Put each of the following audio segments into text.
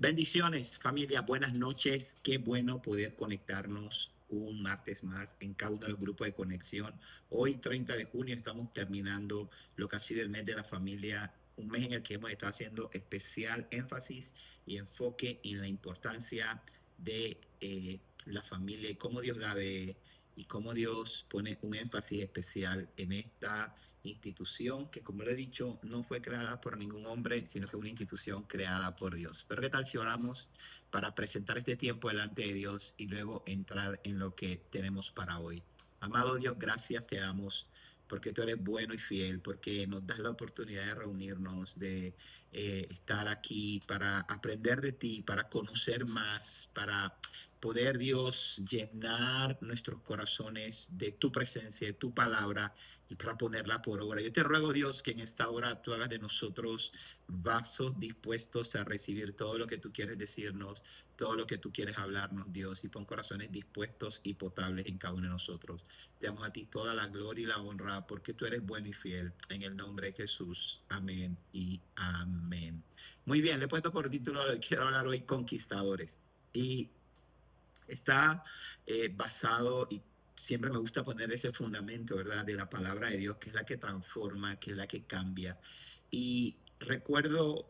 Bendiciones, familia, buenas noches. Qué bueno poder conectarnos un martes más en cada uno de los grupos de conexión. Hoy, 30 de junio, estamos terminando lo que ha sido el mes de la familia, un mes en el que hemos estado haciendo especial énfasis y enfoque en la importancia de la familia y cómo Dios la ve y cómo Dios pone un énfasis especial en esta institución que, como lo he dicho, no fue creada por ningún hombre, sino que es una institución creada por Dios. Pero ¿qué tal si oramos para presentar este tiempo delante de Dios y luego entrar en lo que tenemos para hoy? Amado Dios, gracias te damos porque tú eres bueno y fiel, porque nos das la oportunidad de reunirnos, de estar aquí para aprender de ti, para conocer más, para poder, Dios, llenar nuestros corazones de tu presencia, de tu palabra, y para ponerla por obra. Yo te ruego, Dios, que en esta hora tú hagas de nosotros vasos dispuestos a recibir todo lo que tú quieres decirnos, todo lo que tú quieres hablarnos, Dios, y pon corazones dispuestos y potables en cada uno de nosotros. Te damos a ti toda la gloria y la honra, porque tú eres bueno y fiel. En el nombre de Jesús. Amén y amén. Muy bien, le he puesto por título, quiero hablar hoy, Conquistadores. Y está basado, y siempre me gusta poner ese fundamento, ¿verdad?, de la palabra de Dios, que es la que transforma, que es la que cambia. Y recuerdo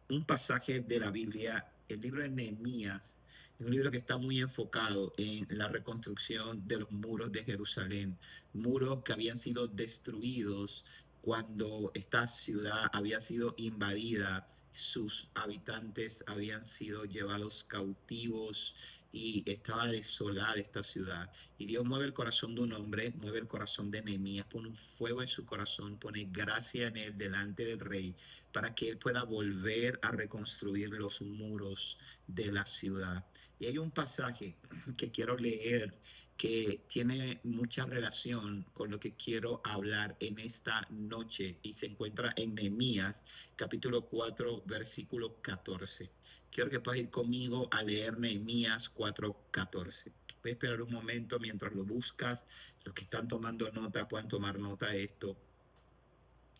un pasaje de la Biblia, el libro de Nehemías, es un libro que está muy enfocado en la reconstrucción de los muros de Jerusalén, muros que habían sido destruidos cuando esta ciudad había sido invadida, sus habitantes habían sido llevados cautivos y estaba desolada esta ciudad. Y Dios mueve el corazón de un hombre, mueve el corazón de Nehemías, pone un fuego en su corazón, pone gracia en él delante del rey, para que él pueda volver a reconstruir los muros de la ciudad. Y hay un pasaje que quiero leer que tiene mucha relación con lo que quiero hablar en esta noche y se encuentra en Nehemías capítulo 4 versículo 14. Quiero que puedas ir conmigo a leer Nehemías 4:14. Voy a esperar un momento mientras lo buscas. Los que están tomando nota puedan tomar nota de esto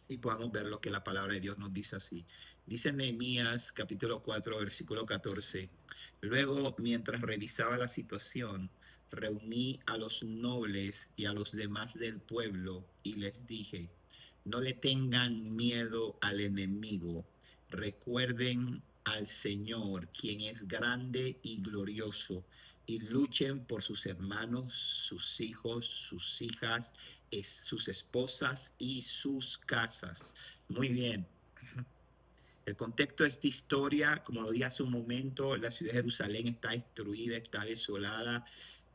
y podamos ver lo que la palabra de Dios nos dice así. Dice Nehemías capítulo 4 versículo 14. Luego, mientras revisaba la situación, reuní a los nobles y a los demás del pueblo y les dije: no le tengan miedo al enemigo, recuerden al Señor, quien es grande y glorioso, y luchen por sus hermanos, sus hijos, sus hijas, sus esposas y sus casas. Muy bien. El contexto de esta historia, como lo dije hace un momento, la ciudad de Jerusalén está destruida, está desolada.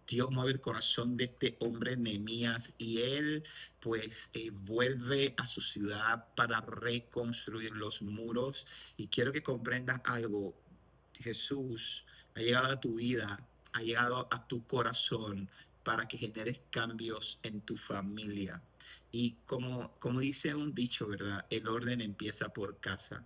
Dios mueve el corazón de este hombre Nehemías y él pues vuelve a su ciudad para reconstruir los muros. Y quiero que comprendas algo. Jesús ha llegado a tu vida, ha llegado a tu corazón para que generes cambios en tu familia. Y como dice un dicho, ¿verdad? El orden empieza por casa.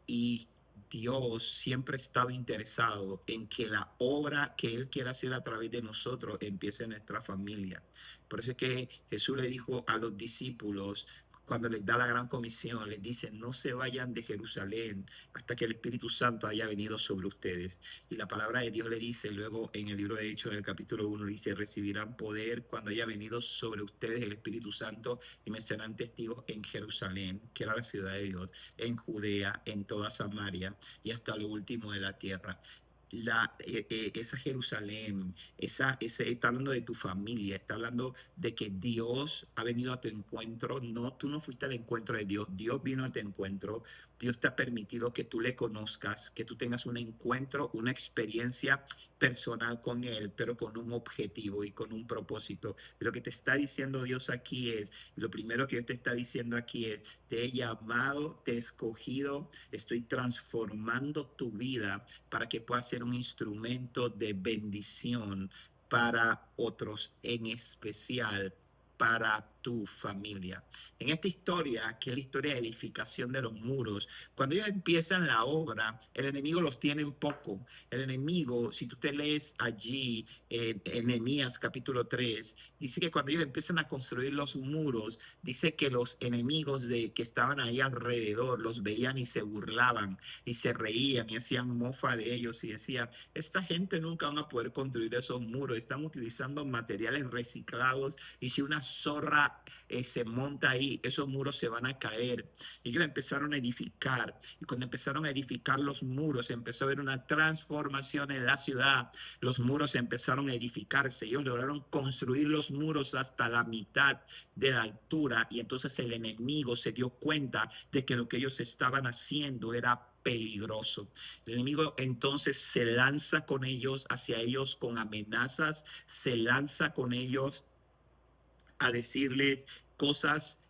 Y Dios siempre ha estado interesado en que la obra que Él quiere hacer a través de nosotros empiece en nuestra familia. Por eso es que Jesús le dijo a los discípulos, cuando les da la gran comisión, les dice: no se vayan de Jerusalén hasta que el Espíritu Santo haya venido sobre ustedes. Y la palabra de Dios le dice luego en el libro de Hechos, en el capítulo 1, dice: recibirán poder cuando haya venido sobre ustedes el Espíritu Santo, y me serán testigos en Jerusalén, que era la ciudad de Dios, en Judea, en toda Samaria y hasta lo último de la tierra. Esa Jerusalén, está hablando de tu familia, está hablando de que Dios ha venido a tu encuentro. No, tú no fuiste al encuentro de Dios, Dios vino a tu encuentro. Dios te ha permitido que tú le conozcas, que tú tengas un encuentro, una experiencia personal con Él, pero con un objetivo y con un propósito. Lo que te está diciendo Dios aquí es, lo primero que Dios te está diciendo aquí es: te he llamado, te he escogido, estoy transformando tu vida para que puedas ser un instrumento de bendición para otros, en especial para tu familia. En esta historia, que es la historia de edificación de los muros, cuando ellos empiezan la obra, el enemigo los tiene en poco. El enemigo, si tú te lees allí en Nehemías capítulo 3, dice que cuando ellos empiezan a construir los muros, dice que los enemigos que estaban ahí alrededor los veían y se burlaban y se reían y hacían mofa de ellos y decían, esta gente nunca van a poder construir esos muros, están utilizando materiales reciclados y si una zorra se monta ahí, esos muros se van a caer. Y ellos empezaron a edificar y cuando empezaron a edificar los muros, empezó a haber una transformación en la ciudad. Los muros empezaron a edificarse, ellos lograron construir los muros hasta la mitad de la altura y entonces el enemigo se dio cuenta de que lo que ellos estaban haciendo era peligroso. El enemigo entonces se lanza con ellos, hacia ellos con amenazas, se lanza con ellos a decirles cosas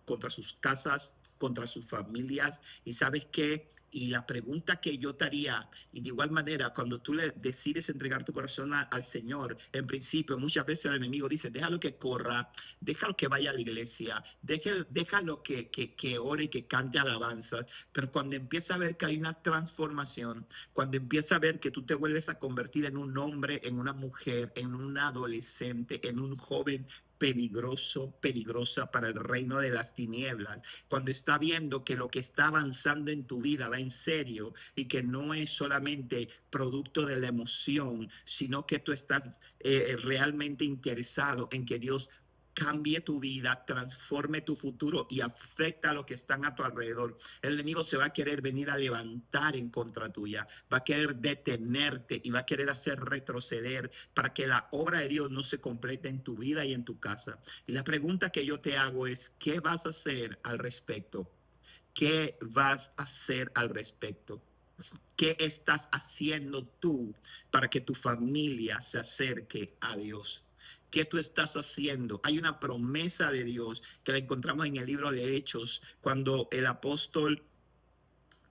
contra sus casas, contra sus familias. Y sabes qué, y la pregunta que yo te haría, y de igual manera, cuando tú le decides entregar tu corazón al Señor, en principio, muchas veces el enemigo dice, déjalo que corra, déjalo que vaya a la iglesia, déjalo que ore y que cante alabanzas, pero cuando empieza a ver que hay una transformación, cuando empieza a ver que tú te vuelves a convertir en un hombre, en una mujer, en un adolescente, en un joven peligroso, peligrosa para el reino de las tinieblas, cuando está viendo que lo que está avanzando en tu vida va en serio y que no es solamente producto de la emoción, sino que tú estás realmente interesado en que Dios cambie tu vida, transforme tu futuro y afecta a lo que están a tu alrededor. El enemigo se va a querer venir a levantar en contra tuya, va a querer detenerte y va a querer hacer retroceder para que la obra de Dios no se complete en tu vida y en tu casa. Y la pregunta que yo te hago es, ¿qué vas a hacer al respecto? ¿Qué vas a hacer al respecto? ¿Qué estás haciendo tú para que tu familia se acerque a Dios? ¿Qué tú estás haciendo? Hay una promesa de Dios que la encontramos en el libro de Hechos, cuando el apóstol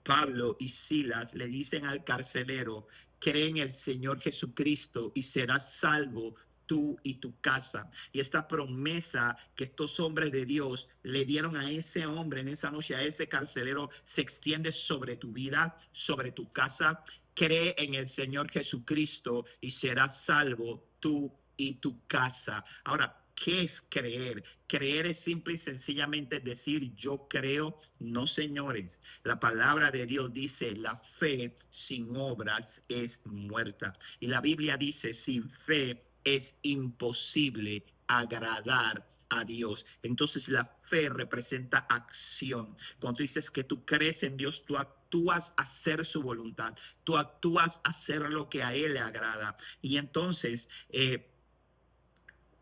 Pablo y Silas le dicen al carcelero, cree en el Señor Jesucristo y serás salvo tú y tu casa. Y esta promesa que estos hombres de Dios le dieron a ese hombre en esa noche, a ese carcelero, se extiende sobre tu vida, sobre tu casa. Cree en el Señor Jesucristo y serás salvo tú y tu casa. Ahora, ¿qué es creer? Creer es simple y sencillamente decir yo creo. No, señores. La palabra de Dios dice la fe sin obras es muerta. Y la Biblia dice sin fe es imposible agradar a Dios. Entonces la fe representa acción. Cuando tú dices que tú crees en Dios, tú actúas a hacer su voluntad. Tú actúas a hacer lo que a Él le agrada. Y entonces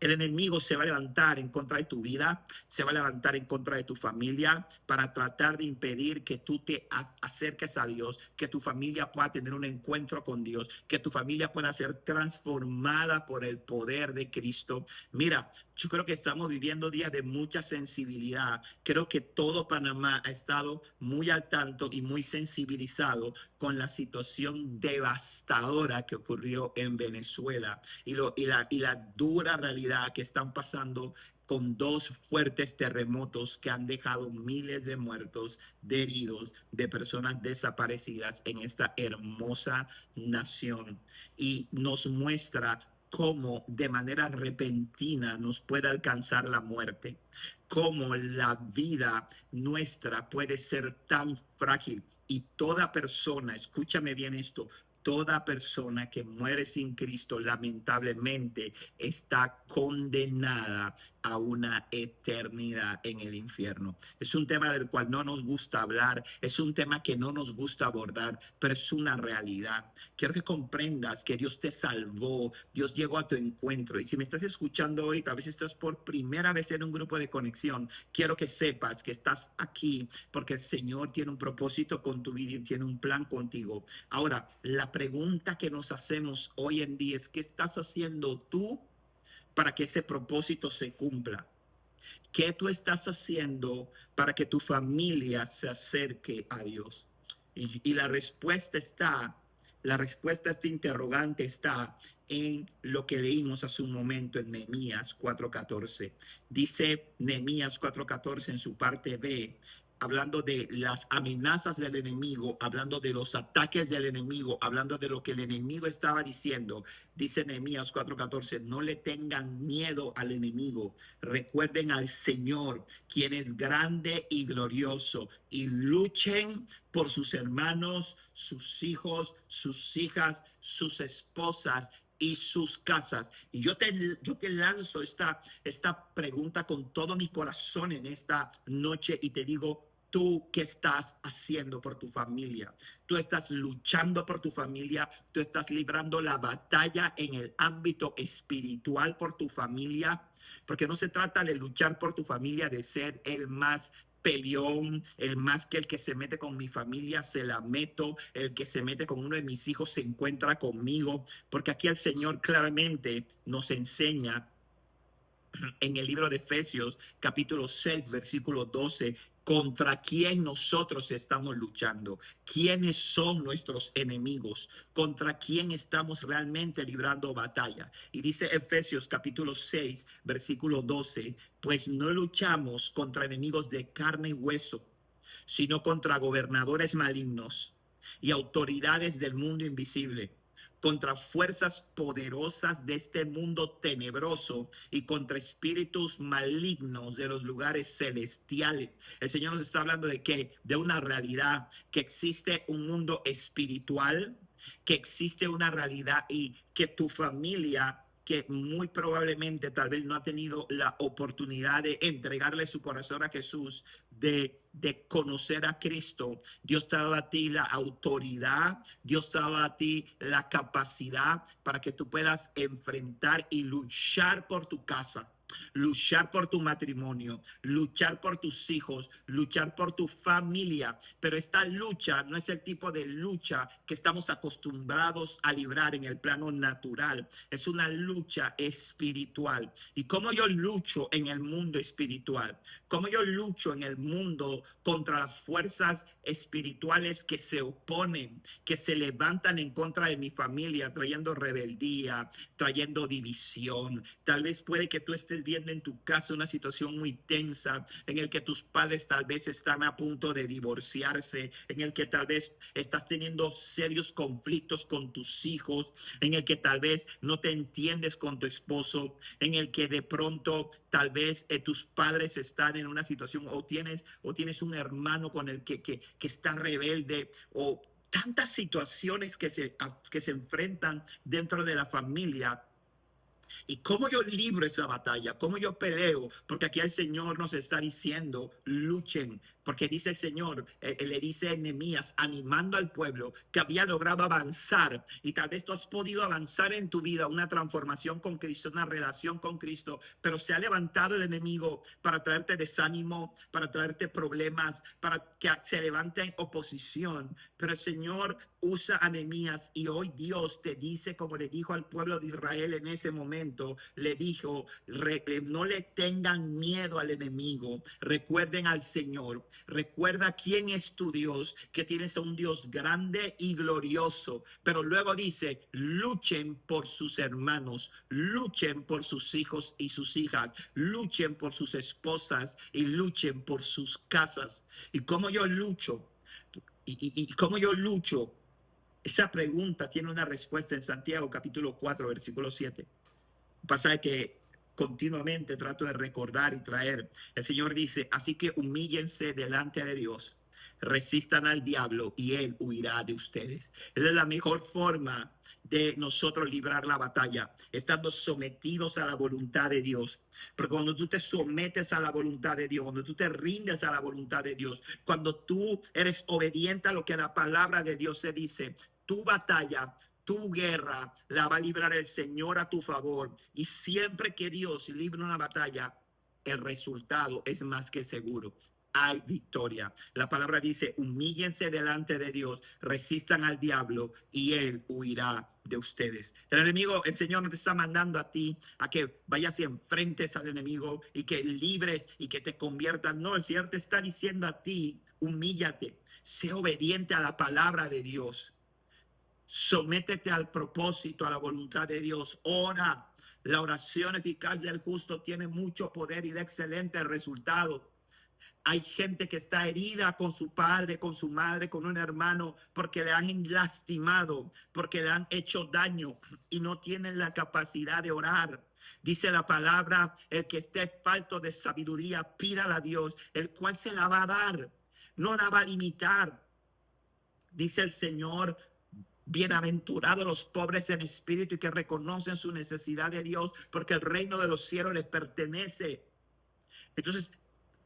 el enemigo se va a levantar en contra de tu vida, se va a levantar en contra de tu familia para tratar de impedir que tú te acerques a Dios, que tu familia pueda tener un encuentro con Dios, que tu familia pueda ser transformada por el poder de Cristo. Mira, yo creo que estamos viviendo días de mucha sensibilidad. Creo que todo Panamá ha estado muy al tanto y muy sensibilizado con la situación devastadora que ocurrió en Venezuela y la dura realidad que están pasando con dos fuertes terremotos que han dejado miles de muertos, de heridos, de personas desaparecidas en esta hermosa nación. Y nos muestra cómo de manera repentina nos puede alcanzar la muerte, cómo la vida nuestra puede ser tan frágil. Y toda persona, escúchame bien esto, toda persona que muere sin Cristo lamentablemente está condenada a una eternidad en el infierno. Es un tema del cual no nos gusta hablar, es un tema que no nos gusta abordar, pero es una realidad. Quiero que comprendas que Dios te salvó, Dios llegó a tu encuentro. Y si me estás escuchando hoy, tal vez estás por primera vez en un grupo de conexión, quiero que sepas que estás aquí porque el Señor tiene un propósito con tu vida y tiene un plan contigo. Ahora, la pregunta que nos hacemos hoy en día es, ¿qué estás haciendo tú para que ese propósito se cumpla? ¿Qué tú estás haciendo para que tu familia se acerque a Dios? Y la respuesta está, la respuesta a este interrogante está en lo que leímos hace un momento en Nehemías 4:14. Dice Nehemías 4:14 en su parte B, hablando de las amenazas del enemigo, hablando de los ataques del enemigo, hablando de lo que el enemigo estaba diciendo. Dice Nehemías 4:14, no le tengan miedo al enemigo, recuerden al Señor, quien es grande y glorioso, y luchen por sus hermanos, sus hijos, sus hijas, sus esposas y sus casas. Y yo te lanzo esta pregunta con todo mi corazón en esta noche y te digo, ¿tú qué estás haciendo por tu familia? Tú estás luchando por tu familia, tú estás librando la batalla en el ámbito espiritual por tu familia, porque no se trata de luchar por tu familia, de ser el más peleón, el más que el que se mete con mi familia se la meto, el que se mete con uno de mis hijos se encuentra conmigo, porque aquí el Señor claramente nos enseña en el libro de Efesios, capítulo 6, versículo 12, contra quién nosotros estamos luchando, quiénes son nuestros enemigos, contra quién estamos realmente librando batalla. Y dice Efesios capítulo 6, versículo 12, pues no luchamos contra enemigos de carne y hueso, sino contra gobernadores malignos y autoridades del mundo invisible, contra fuerzas poderosas de este mundo tenebroso y contra espíritus malignos de los lugares celestiales. El Señor nos está hablando de qué? De una realidad, que existe un mundo espiritual, que existe una realidad y que tu familia, que muy probablemente tal vez no ha tenido la oportunidad de entregarle su corazón a Jesús, de conocer a Cristo, Dios te ha dado a ti la autoridad, Dios te ha dado a ti la capacidad para que tú puedas enfrentar y luchar por tu casa, luchar por tu matrimonio, luchar por tus hijos, luchar por tu familia. Pero esta lucha no es el tipo de lucha que estamos acostumbrados a librar en el plano natural. Es una lucha espiritual. ¿Y cómo yo lucho en el mundo espiritual? ¿Cómo yo lucho en el mundo contra las fuerzas espirituales que se oponen, que se levantan en contra de mi familia, trayendo rebeldía, trayendo división? Tal vez puede que tú estés viendo en tu casa una situación muy tensa, en el que tus padres tal vez están a punto de divorciarse, en el que tal vez estás teniendo serios conflictos con tus hijos, en el que tal vez no te entiendes con tu esposo, en el que de pronto tal vez tus padres están en una situación, o tienes un hermano con el que está rebelde, o tantas situaciones que se enfrentan dentro de la familia. ¿Y cómo yo libro esa batalla? ¿Cómo yo peleo? Porque aquí el Señor nos está diciendo, luchen. Porque dice el Señor, le dice a Nehemías, animando al pueblo que había logrado avanzar. Y tal vez tú has podido avanzar en tu vida, una transformación con Cristo, una relación con Cristo, pero se ha levantado el enemigo para traerte desánimo, para traerte problemas, para que se levante en oposición. Pero el Señor usa a Nehemías, y hoy Dios te dice, como le dijo al pueblo de Israel en ese momento, le dijo, no le tengan miedo al enemigo, recuerden al Señor, recuerda quién es tu Dios, que tienes a un Dios grande y glorioso. Pero luego dice, luchen por sus hermanos, luchen por sus hijos y sus hijas, luchen por sus esposas y luchen por sus casas. ¿Y cómo yo lucho? ¿Y cómo yo lucho? Esa pregunta tiene una respuesta en Santiago capítulo 4, versículo 7. Pasa que continuamente trato de recordar y traer. El Señor dice, así que humíllense delante de Dios, resistan al diablo y él huirá de ustedes. Esa es la mejor forma de nosotros librar la batalla, estando sometidos a la voluntad de Dios. Porque cuando tú te sometes a la voluntad de Dios, cuando tú te rindes a la voluntad de Dios, cuando tú eres obediente a lo que la palabra de Dios se dice, tu batalla, tu guerra la va a librar el Señor a tu favor. Y siempre que Dios libra una batalla, el resultado es más que seguro. Hay victoria. La palabra dice, humíllense delante de Dios, resistan al diablo y él huirá de ustedes. El enemigo, el Señor no te está mandando a ti a que vayas y enfrentes al enemigo y que libres y que te conviertas. No, el Señor te está diciendo a ti, humíllate, sé obediente a la palabra de Dios. Sométete al propósito, a la voluntad de Dios. Ora. La oración eficaz del justo tiene mucho poder y da excelentes resultados. Hay gente que está herida con su padre, con su madre, con un hermano, porque le han lastimado, porque le han hecho daño y no tienen la capacidad de orar. Dice la palabra, el que esté falto de sabiduría, pídala a Dios, el cual se la va a dar, no la va a limitar. Dice el Señor, bienaventurados los pobres en espíritu y que reconocen su necesidad de Dios, porque el reino de los cielos les pertenece. Entonces,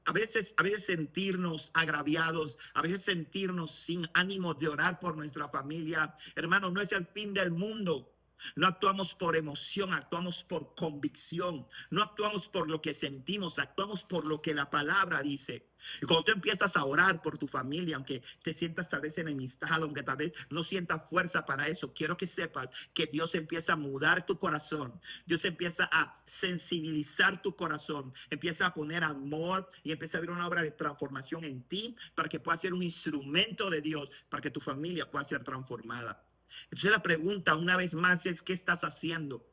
a veces sentirnos agraviados, a veces sentirnos sin ánimo de orar por nuestra familia, hermano, no es el fin del mundo. No actuamos por emoción, actuamos por convicción. No actuamos por lo que sentimos, actuamos por lo que la palabra dice. Y cuando tú empiezas a orar por tu familia, aunque te sientas tal vez enemistado, aunque tal vez no sientas fuerza para eso, quiero que sepas que Dios empieza a mudar tu corazón. Dios empieza a sensibilizar tu corazón, empieza a poner amor y empieza a haber una obra de transformación en ti para que puedas ser un instrumento de Dios, para que tu familia pueda ser transformada. Entonces la pregunta una vez más es, ¿qué estás haciendo?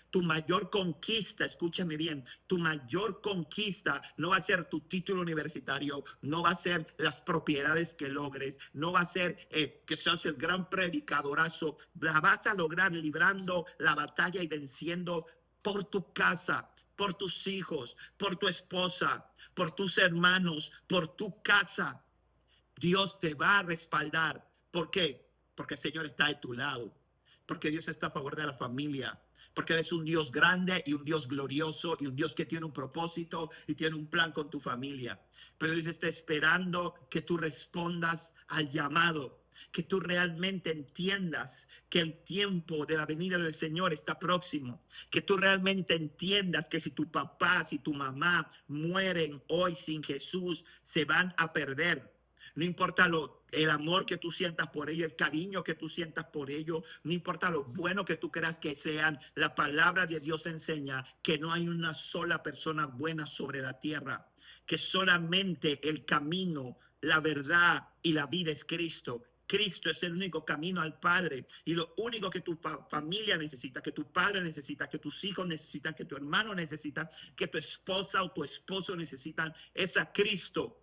Tu mayor conquista, escúchame bien, tu mayor conquista no va a ser tu título universitario, no va a ser las propiedades que logres, no va a ser que seas el gran predicadorazo. La vas a lograr librando la batalla y venciendo por tu casa, por tus hijos, por tu esposa, por tus hermanos, por tu casa. Dios te va a respaldar. ¿Por qué? Porque el Señor está de tu lado, porque Dios está a favor de la familia, porque eres un Dios grande y un Dios glorioso y un Dios que tiene un propósito y tiene un plan con tu familia. Pero Dios está esperando que tú respondas al llamado, que tú realmente entiendas que el tiempo de la venida del Señor está próximo, que tú realmente entiendas que si tu papá, si tu mamá mueren hoy sin Jesús, se van a perder. No importa el amor que tú sientas por ello, el cariño que tú sientas por ello, no importa lo bueno que tú creas que sean, la palabra de Dios enseña que no hay una sola persona buena sobre la tierra, que solamente el camino, la verdad y la vida es Cristo. Cristo es el único camino al Padre y lo único que tu familia necesita, que tu padre necesita, que tus hijos necesitan, que tu hermano necesita, que tu esposa o tu esposo necesitan es a Cristo.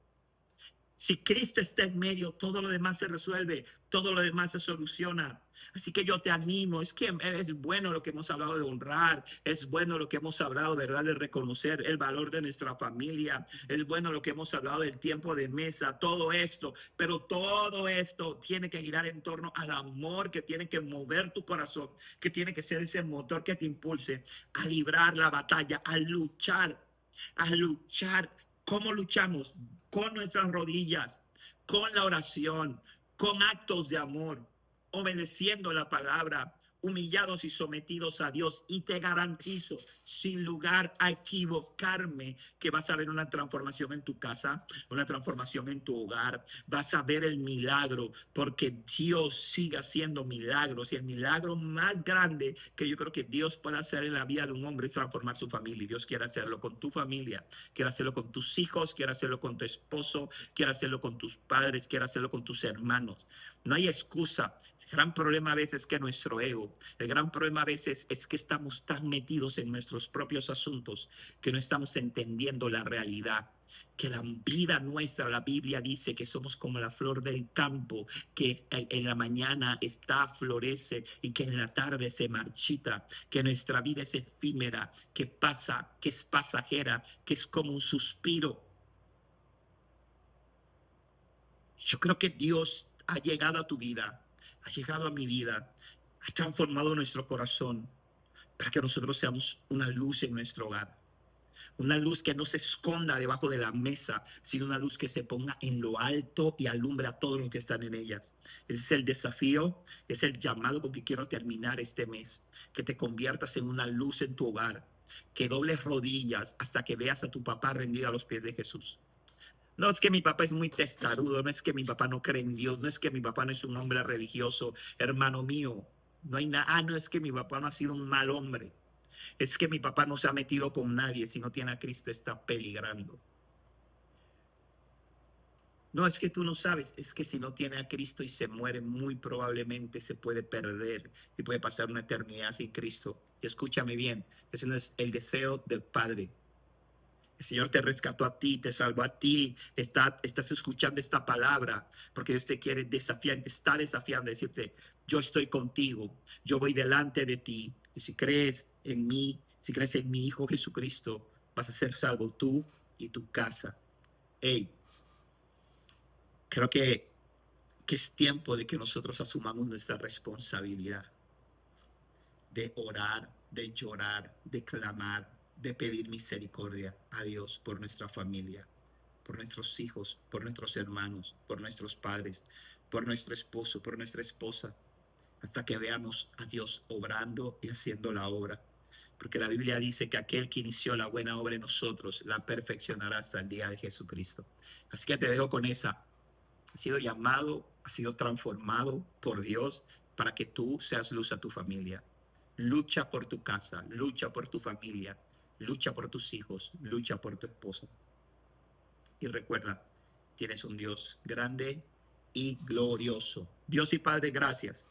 Si Cristo está en medio, todo lo demás se resuelve, todo lo demás se soluciona. Así que yo te animo, es que es bueno lo que hemos hablado de honrar, es bueno lo que hemos hablado, ¿verdad?, de reconocer el valor de nuestra familia, es bueno lo que hemos hablado del tiempo de mesa, todo esto, pero todo esto tiene que girar en torno al amor que tiene que mover tu corazón, que tiene que ser ese motor que te impulse a librar la batalla, a luchar, a luchar. ¿Cómo luchamos? Con nuestras rodillas, con la oración, con actos de amor, obedeciendo la palabra, humillados y sometidos a Dios. Y te garantizo, sin lugar a equivocarme, que vas a ver una transformación en tu casa, una transformación en tu hogar. Vas a ver el milagro, porque Dios sigue haciendo milagros. Y el milagro más grande que yo creo que Dios puede hacer en la vida de un hombre es transformar su familia. Y Dios quiere hacerlo con tu familia, quiere hacerlo con tus hijos, quiere hacerlo con tu esposo, quiere hacerlo con tus padres, quiere hacerlo con tus hermanos. No hay excusa. El gran problema a veces es que nuestro ego, el gran problema a veces es que estamos tan metidos en nuestros propios asuntos que no estamos entendiendo la realidad. Que la vida nuestra, la Biblia dice que somos como la flor del campo, que en la mañana está, florece y que en la tarde se marchita, que nuestra vida es efímera, que pasa, que es pasajera, que es como un suspiro. Yo creo que Dios ha llegado a tu vida, ha llegado a mi vida, ha transformado nuestro corazón para que nosotros seamos una luz en nuestro hogar. Una luz que no se esconda debajo de la mesa, sino una luz que se ponga en lo alto y alumbre a todos los que están en ellas. Ese es el desafío, es el llamado con que quiero terminar este mes. Que te conviertas en una luz en tu hogar, que dobles rodillas hasta que veas a tu papá rendido a los pies de Jesús. No es que mi papá es muy testarudo, no es que mi papá no cree en Dios, no es que mi papá no es un hombre religioso, hermano mío. No hay nada, no es que mi papá no ha sido un mal hombre. Es que mi papá no se ha metido con nadie. Si no tiene a Cristo, está peligrando. No, es que tú no sabes, es que si no tiene a Cristo y se muere, muy probablemente se puede perder y puede pasar una eternidad sin Cristo. Y escúchame bien, ese no es el deseo del Padre. El Señor te rescató a ti, te salvó a ti, estás escuchando esta palabra, porque Dios te quiere desafiar, te está desafiando, decirte, yo estoy contigo, yo voy delante de ti, y si crees en mí, si crees en mi Hijo Jesucristo, vas a ser salvo tú y tu casa. Hey, creo que es tiempo de que nosotros asumamos nuestra responsabilidad de orar, de llorar, de clamar, de pedir misericordia a Dios por nuestra familia, por nuestros hijos, por nuestros hermanos, por nuestros padres, por nuestro esposo, por nuestra esposa, hasta que veamos a Dios obrando y haciendo la obra. Porque la Biblia dice que aquel que inició la buena obra en nosotros la perfeccionará hasta el día de Jesucristo. Así que te dejo con esa. Has sido llamado, has sido transformado por Dios para que tú seas luz a tu familia. Lucha por tu casa, lucha por tu familia, lucha por tus hijos, lucha por tu esposa. Y recuerda, tienes un Dios grande y glorioso. Dios y Padre, gracias.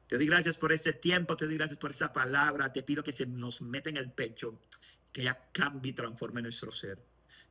Te doy gracias por este tiempo, te doy gracias por esa palabra. Te pido que se nos meta en el pecho, que ella cambie y transforme nuestro ser.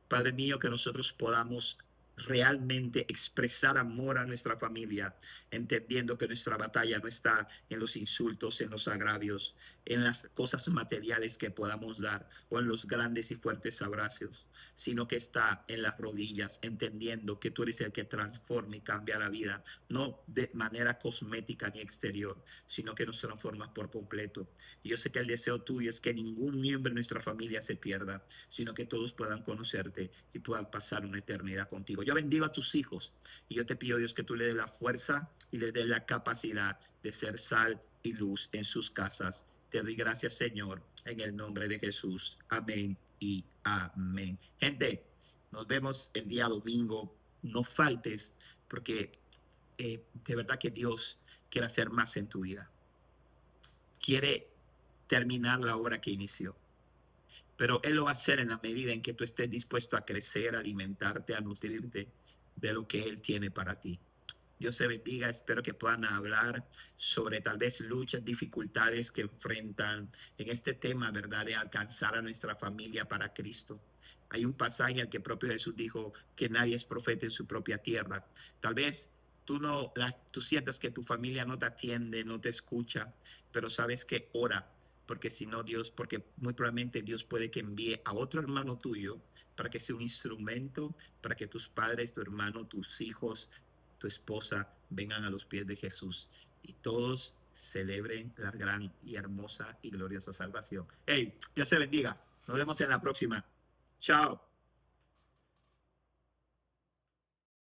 Padre mío, que nosotros podamos realmente expresar amor a nuestra familia, entendiendo que nuestra batalla no está en los insultos, en los agravios, en las cosas materiales que podamos dar o en los grandes y fuertes abrazos, sino que está en las rodillas, entendiendo que tú eres el que transforma y cambia la vida, no de manera cosmética ni exterior, sino que nos transformas por completo. Y yo sé que el deseo tuyo es que ningún miembro de nuestra familia se pierda, sino que todos puedan conocerte y puedan pasar una eternidad contigo. Yo bendigo a tus hijos y yo te pido, Dios, que tú le des la fuerza y le des la capacidad de ser sal y luz en sus casas. Te doy gracias, Señor, en el nombre de Jesús. Amén y amén. Gente, nos vemos el día domingo. No faltes, porque de verdad que Dios quiere hacer más en tu vida. Quiere terminar la obra que inició. Pero Él lo va a hacer en la medida en que tú estés dispuesto a crecer, a alimentarte, a nutrirte de lo que Él tiene para ti. Dios se bendiga, espero que puedan hablar sobre tal vez luchas, dificultades que enfrentan en este tema, ¿verdad? De alcanzar a nuestra familia para Cristo. Hay un pasaje en el que propio Jesús dijo que nadie es profeta en su propia tierra. Tal vez tú sientas que tu familia no te atiende, no te escucha, pero sabes que ora, porque si no Dios, porque muy probablemente Dios puede que envíe a otro hermano tuyo para que sea un instrumento, para que tus padres, tu hermano, tus hijos, tu esposa vengan a los pies de Jesús y todos celebren la gran y hermosa y gloriosa salvación. Hey, Dios se bendiga. Nos vemos en la próxima. Chao.